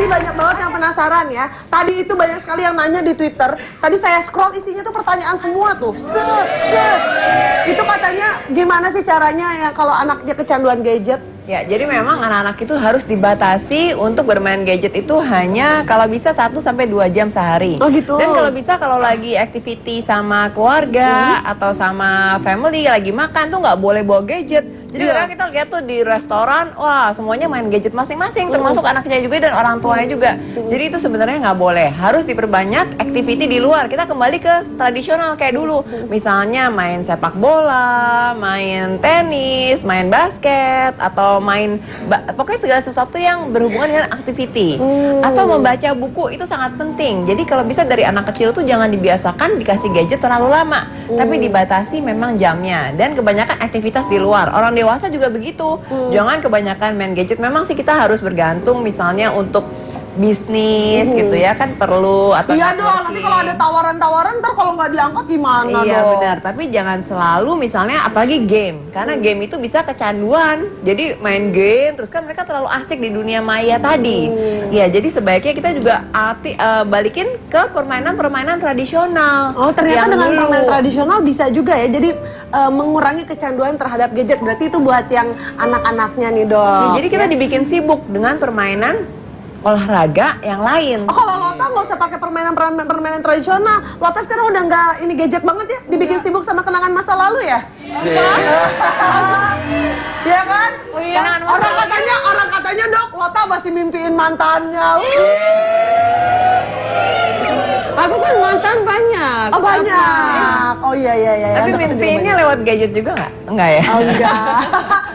Jadi banyak banget yang penasaran ya. Tadi itu banyak sekali yang nanya di Twitter. Tadi saya scroll isinya tuh pertanyaan semua tuh. Set. Itu katanya gimana sih caranya ya kalau anaknya kecanduan gadget? Ya, jadi memang anak-anak itu harus dibatasi untuk bermain gadget itu hanya kalau bisa 1-2 jam sehari. Oh gitu. Dan kalau bisa kalau lagi activity sama keluarga atau sama family lagi makan tuh nggak boleh bawa gadget. Jadi kadang kita lihat tuh di restoran, wah semuanya main gadget masing-masing, termasuk anaknya juga dan orang tuanya juga. Jadi itu sebenarnya nggak boleh, harus diperbanyak activity di luar. Kita kembali ke tradisional kayak dulu, misalnya main sepak bola, main tenis, main basket, atau main pokoknya segala sesuatu yang berhubungan dengan activity. Atau membaca buku itu sangat penting. Jadi kalau bisa dari anak kecil tuh jangan dibiasakan dikasih gadget terlalu lama, tapi dibatasi memang jamnya dan kebanyakan aktivitas di luar. Orang dewasa juga begitu, jangan kebanyakan main gadget. Memang sih kita harus bergantung misalnya untuk bisnis gitu ya, kan perlu atau iya dong, nanti kalau ada tawaran-tawaran ntar kalau nggak diangkat gimana iya dong? benar, tapi jangan selalu misalnya apalagi game, karena game itu bisa kecanduan. Jadi main game terus kan mereka terlalu asik di dunia maya tadi. Ya jadi sebaiknya kita juga balikin ke permainan-permainan tradisional. Oh ternyata dengan dulu. permainan tradisional bisa juga ya, jadi mengurangi kecanduan terhadap gadget. Berarti itu buat yang anak-anaknya nih dong. Ya, jadi kita dibikin sibuk dengan permainan olahraga yang lain. Oh, kalau Lota nggak usah pakai permainan tradisional. Lota sekarang udah nggak ini gadget banget ya, dibikin sibuk sama kenangan masa lalu ya. Iya kan? Oh iya. Orang katanya dok, Lota masih mimpiin mantannya. Aku kan mantan banyak. Oh banyak. Oh iya. Tapi mimpiinnya lewat gadget juga nggak? Enggak ya? Oh enggak.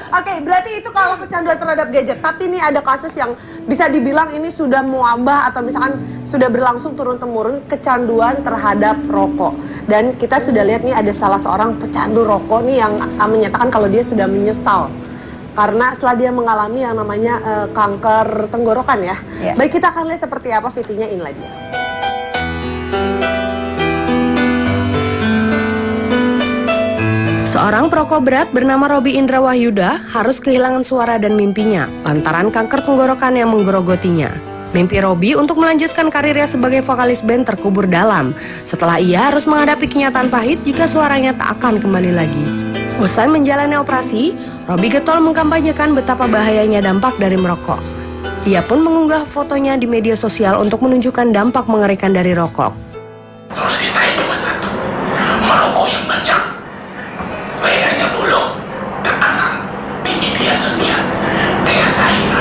Oke, berarti itu kalau kecanduan terhadap gadget. Tapi ini ada kasus yang bisa dibilang ini sudah muabah atau misalkan sudah berlangsung turun-temurun, kecanduan terhadap rokok. Dan kita sudah lihat nih ada salah seorang pecandu rokok nih yang menyatakan kalau dia sudah menyesal karena setelah dia mengalami yang namanya kanker tenggorokan ya. Baik, kita akan lihat seperti apa videonya ini lagi. Seorang perokok berat bernama Robi Indra Wahyuda harus kehilangan suara dan mimpinya lantaran kanker tenggorokan yang menggerogotinya. Mimpi Robi untuk melanjutkan karirnya sebagai vokalis band terkubur dalam setelah ia harus menghadapi kenyataan pahit jika suaranya tak akan kembali lagi. Usai menjalani operasi, Robi getol mengkampanyekan betapa bahayanya dampak dari merokok. Ia pun mengunggah fotonya di media sosial untuk menunjukkan dampak mengerikan dari rokok. Solusi saya cuma satu, merokok yang banyak, layarnya bolong, dan aman di media sosial, kayak saya.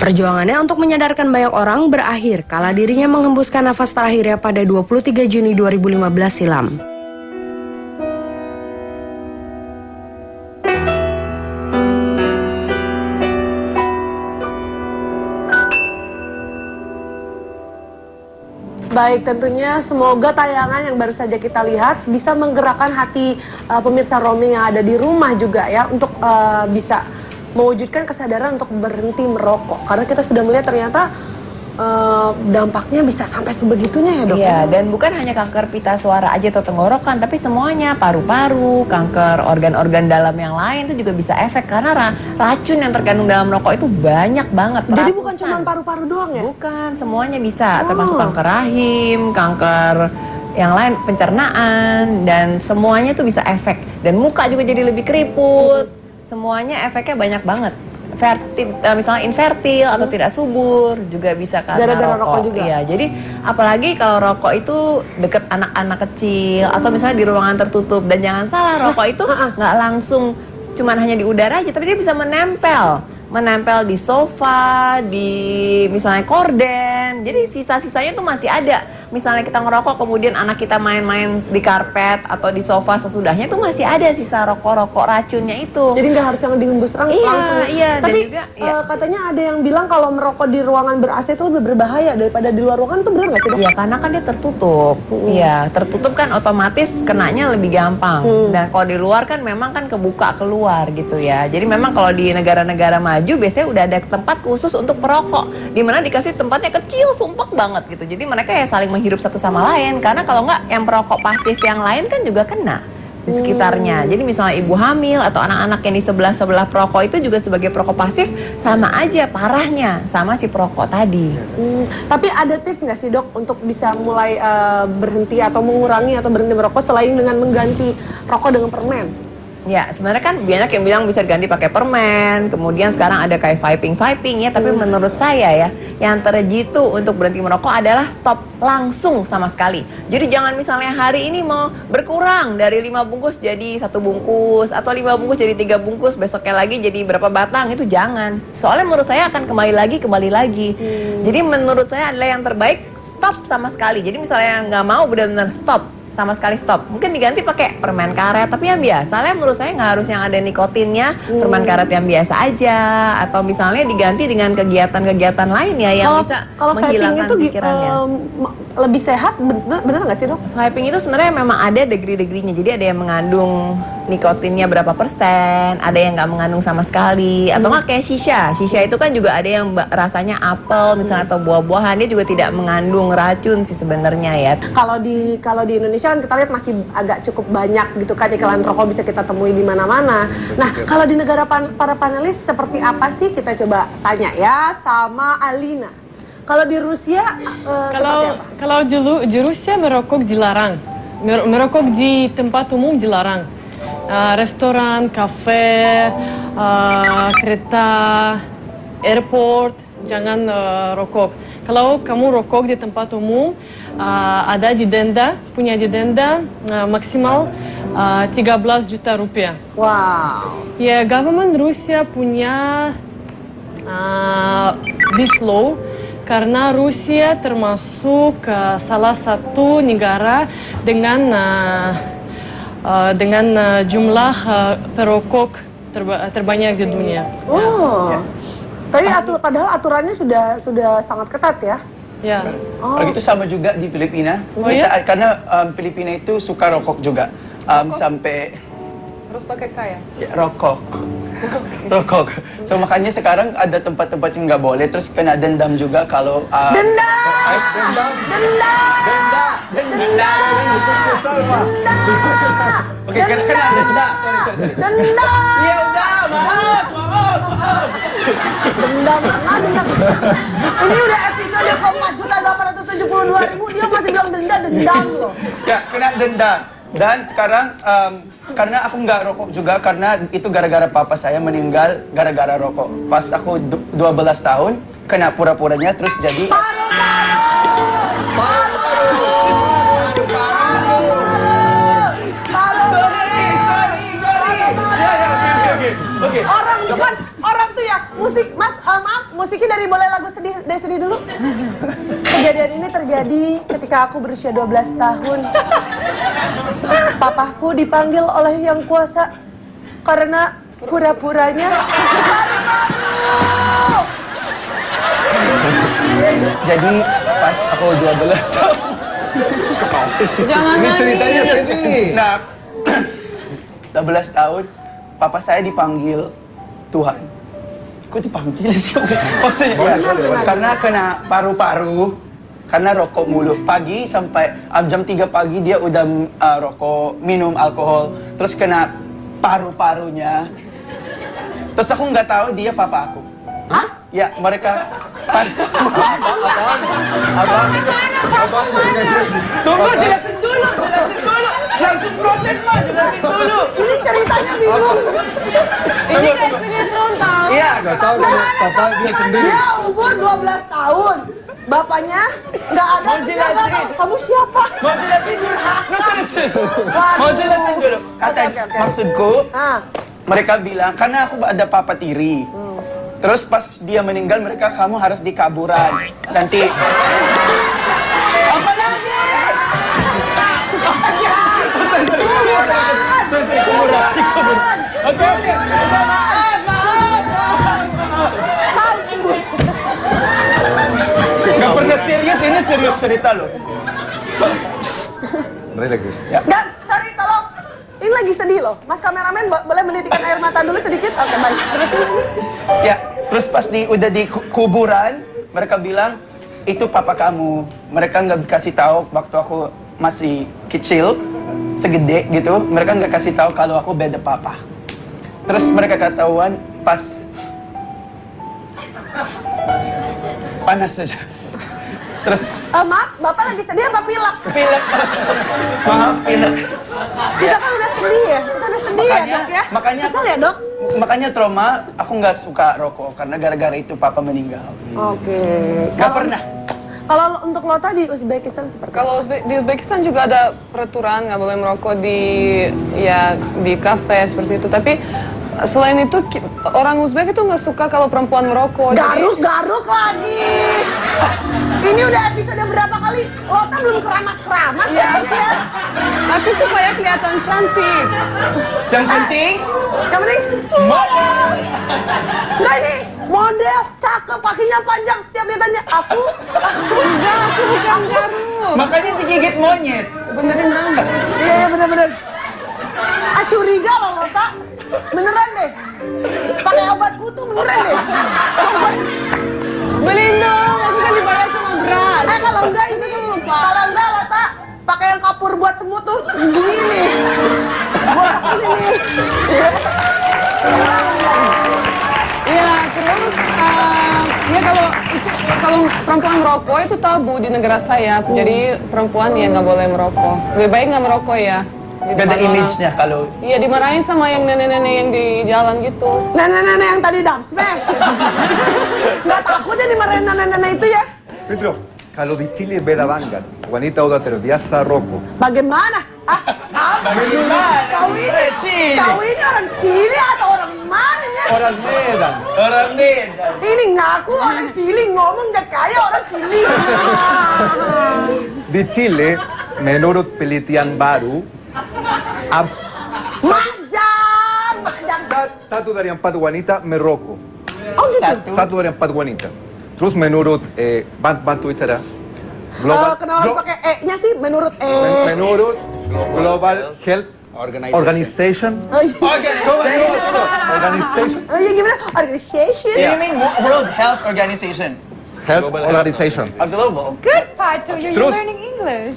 Perjuangannya untuk menyadarkan banyak orang berakhir kala dirinya menghembuskan nafas terakhirnya pada 23 Juni 2015 silam. Baik, tentunya semoga tayangan yang baru saja kita lihat bisa menggerakkan hati pemirsa roaming yang ada di rumah juga ya, untuk bisa mewujudkan kesadaran untuk berhenti merokok. Karena kita sudah melihat ternyata dampaknya bisa sampai sebegitunya ya dok? Iya, dan bukan hanya kanker pita suara aja atau tenggorokan, tapi semuanya, paru-paru, kanker organ-organ dalam yang lain itu juga bisa efek karena racun yang terkandung dalam rokok itu banyak banget. Jadi bukan cuma paru-paru doang ya? Bukan, semuanya bisa, termasuk kanker rahim, kanker yang lain, pencernaan, dan semuanya itu bisa efek. Dan muka juga jadi lebih keriput, semuanya efeknya banyak banget. Misalnya infertil atau tidak subur juga bisa karena rokok juga. Iya, jadi apalagi kalau rokok itu deket anak-anak kecil atau misalnya di ruangan tertutup. Dan jangan salah, rokok itu nggak langsung cuman hanya di udara aja, tapi dia bisa menempel di sofa, di misalnya korden. Jadi sisa-sisanya tuh masih ada. Misalnya kita ngerokok kemudian anak kita main-main di karpet atau di sofa sesudahnya tuh masih ada sisa rokok-rokok racunnya itu. Jadi nggak harus yang dihembus langsung. Iya, tapi dan juga, katanya ada yang bilang kalau merokok di ruangan ber-AC itu lebih berbahaya daripada di luar ruangan, itu benar nggak sih dok? Iya, karena kan dia tertutup. Iya, tertutup kan otomatis kenanya lebih gampang. Dan kalau di luar kan memang kan kebuka keluar gitu ya. Jadi memang kalau di negara-negara maju biasanya udah ada tempat khusus untuk perokok, dimana dikasih tempatnya kecil, sumpek banget gitu. Jadi mereka ya saling menghirup satu sama lain, karena kalau nggak yang perokok pasif yang lain kan juga kena di sekitarnya. Jadi misalnya ibu hamil atau anak-anak yang di sebelah-sebelah perokok itu juga sebagai perokok pasif sama aja parahnya sama si perokok tadi. Tapi ada tips nggak sih dok untuk bisa mulai berhenti atau mengurangi atau berhenti merokok selain dengan mengganti rokok dengan permen? Ya, sebenarnya kan banyak yang bilang bisa diganti pakai permen, kemudian sekarang ada kayak vaping ya, tapi menurut saya ya, yang terjitu untuk berhenti merokok adalah stop langsung sama sekali. Jadi jangan misalnya hari ini mau berkurang dari 5 bungkus jadi 1 bungkus, atau 5 bungkus jadi 3 bungkus, besoknya lagi jadi berapa batang, itu jangan. Soalnya menurut saya akan kembali lagi. Jadi menurut saya adalah yang terbaik stop sama sekali. Jadi misalnya nggak mau benar-benar stop. Sama sekali stop. Mungkin diganti pakai permen karet, tapi yang biasa lah menurut saya nggak harus yang ada nikotinnya, permen karet yang biasa aja, atau misalnya diganti dengan kegiatan-kegiatan lain ya yang bisa menghilangkan pikirannya. Lebih sehat, bener nggak sih dok? Vaping itu sebenarnya memang ada degree-degreenya, jadi ada yang mengandung nikotinnya berapa persen, ada yang nggak mengandung sama sekali, atau nggak kayak shisha. Shisha itu kan juga ada yang rasanya apel misalnya atau buah-buahan, dia juga tidak mengandung racun sih sebenarnya ya. Kalau di Indonesia kan kita lihat masih agak cukup banyak gitu kan iklan rokok bisa kita temui di mana-mana. Nah, kalau di negara para panelis seperti apa sih, kita coba tanya ya sama Alina. Kalau di Rusia seperti apa? Kalau di Rusia merokok dilarang. Merokok di tempat umum dilarang. Restoran, kafe, kereta, airport, jangan rokok. Kalau kamu rokok di tempat umum, ada didenda, punya didenda maksimal 13 juta rupiah. Wow. Ya, government Rusia punya this law karena Rusia termasuk salah satu negara dengan jumlah perokok terbanyak di dunia. Oh. Tapi padahal aturannya sudah sangat ketat ya. Ya. Kalau gitu sama juga di Filipina. Karena Filipina itu suka rokok juga. Sampai Harus pakai kaya. ya, rokok. So makanya sekarang ada tempat-tempat yang nggak boleh, terus kena dendam juga kalau Oke, kena denda. Sorry. Denda. Iya udah, maaf. Dendam. Ini udah episode ke-4.872.000 dia masih bilang dendam loh. Ya, kena denda. Dan sekarang karena aku nggak rokok juga, karena itu gara-gara papa saya meninggal gara-gara rokok. Pas aku 12 tahun kena pura-puranya, terus jadi Oke. Orang tuh ya musiknya dari boleh lagu sedih dulu. Kejadian ini terjadi ketika aku berusia 12 tahun. Papaku dipanggil oleh Yang Kuasa karena pura-puranya paru-paru. Jadi pas aku 12 tahun. Jangan nangis. Nah, 12 tahun papa saya dipanggil Tuhan. Kok dipanggil sih? Maksudnya karena kena paru-paru, karena rokok mulu. Pagi sampai jam 3 pagi dia udah minum alkohol, terus kena paru-parunya. Terus aku nggak tahu dia papa aku. Hah? Ya, mereka pas Tunggu, jelasin dulu. Langsung protes mah, jelasin dulu. Ini ceritanya bingung. Ini kayak sinetron tahu. Iya, Nggak tahu papa dia sendiri. Dia umur 12 tahun. Bapaknya nggak ada. Mau terus dia jelasin. nggak tahu, kamu siapa? mau jelasin dulu. Serius. Waduh. Mau jelasin dulu. Kata Oke. maksudku, mereka bilang karena aku ada papa tiri. Terus pas dia meninggal kamu harus dikaburan. Nanti apa lagi? Sorry, kuburan. Oke. Maaf. Gak pernah serius, ini serius cerita loh. Relax. Dan, sorry, tolong. Ini lagi sedih loh. Mas kameramen boleh menitikan air mata dulu sedikit? Oke, baik. Terusin ini. Ya, terus pas udah di kuburan, mereka bilang, itu papa kamu. Mereka nggak kasih tahu waktu aku masih kecil. segede gitu, mereka nggak kasih tahu kalau aku beda papa. Terus mereka ketahuan pas panas saja. Terus Maaf, Bapak lagi sedih apa pilek? pilek. Maaf, pilek. Kita kan udah sedih ya? Kita udah sedih ya, Dok ya? Makanya Kesel ya, Dok? Makanya trauma, aku nggak suka rokok karena gara-gara itu papa meninggal. Oke. Nggak pernah. Kalau untuk Lota di Uzbekistan seperti Kalau di Uzbekistan juga ada peraturan nggak boleh merokok di kafe seperti itu. Tapi selain itu orang Uzbek itu nggak suka kalau perempuan merokok. Garuk-garuk lagi. Ini udah episode berapa kali? Lota belum keramas-keramas ya ini ya. Aku supaya kelihatan cantik. Yang penting, Model. Enggak ini model, cakep, kakinya panjang. Setiap dia tanya, aku Enggak, aku bukan garuk. makanya digigit monyet. Benerin rambut. Iya, bener-bener. Curiga loh Lota. Beneran deh. Pakai obat kutu beneran deh. Beliin dong, aku kan dibayar sama beras. Kalau enggak ini lupa. Kalau enggak Lota pakai yang kapur buat semut tuh gini nih. Buat ini nih. Iya, terus kalau perempuan merokok itu tabu di negara saya. Jadi perempuan ya nggak boleh merokok. Lebih baik nggak merokok ya. Di Beda depan orang. image-nya kalau Iya, dimarahin sama yang nenek-nenek yang di jalan gitu. Nenek-nenek yang tadi dub smash. Nggak takut ya dimarahin nenek-nenek itu ya? Pedro, kalau di Chile beda banget. Juanita udah terbiasa rokok. Bagaimana? Bagaimana? Kau ini orang Chile atau orang mana nya? Orang Medan. orang beda. Ini ngaku orang Chile, ngomong gak kayak orang Chile. Di Chile, menurut penelitian baru, Majang. satu dari 4 wanita merokok. Oh gitu? Satu dari 4 wanita. Terus menurut bantu bicara. Kenapa pakai E-nya sih? Menurut Menurut Global Health Organization. Oh iya gimana? Organization. You mean World Health Organization? Health Organization. A global. Good, Pato, you're Terus- learning English.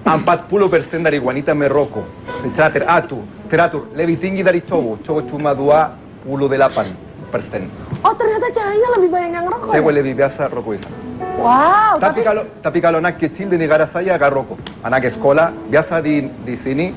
40% dari wanita merokok. Teratur lebih tinggi dari cowok. Cowok cuma 28%. Oh ternyata ceweknya lebih banyak yang ngerokok. Cewek Ya? lebih biasa rokok itu. Wow. Tapi kalau anak kecil di negara saya agak rokok. Anak sekolah biasa di sini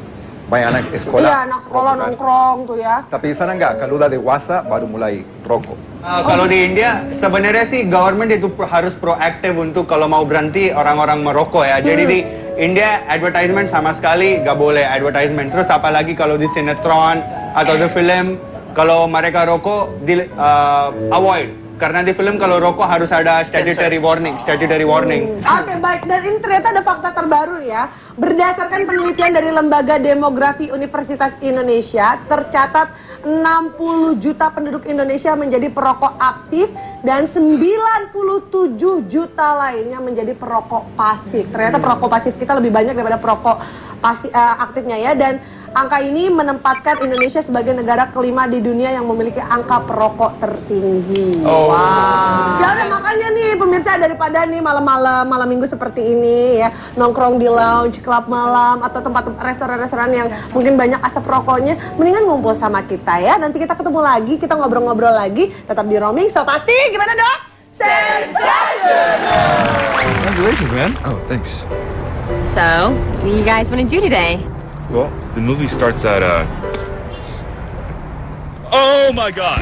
banyak anak sekolah. Iya anak sekolah rokok. nongkrong tuh ya. Tapi di sana enggak. Kalau udah dewasa baru mulai rokok. Kalau di India sebenarnya sih government itu harus proaktif untuk kalau mau berhenti orang-orang merokok ya. Jadi di India advertisement sama sekali nggak boleh advertisement. Terus apalagi kalau di sinetron atau di film kalau mereka rokok avoid. Karena di film kalau rokok harus ada statutory warning. Oke baik, dan ini ternyata ada fakta terbaru ya. Berdasarkan penelitian dari Lembaga Demografi Universitas Indonesia, tercatat 60 juta penduduk Indonesia menjadi perokok aktif dan 97 juta lainnya menjadi perokok pasif. Ternyata perokok pasif kita lebih banyak daripada perokok aktifnya ya. Dan angka ini menempatkan Indonesia sebagai negara kelima di dunia yang memiliki angka perokok tertinggi. Oh. Wow. Ya udah makanya nih pemirsa, daripada nih malam minggu seperti ini ya nongkrong di lounge, klub malam atau tempat restoran-restoran yang mungkin banyak asap rokoknya, mendingan ngumpul sama kita ya. Nanti kita ketemu lagi, kita ngobrol-ngobrol lagi, tetap di Roaming. So pasti gimana dok? Sensation. Congratulations, man. Oh, thanks. So, what do you guys want to do today? Well, the movie starts at, Oh my god!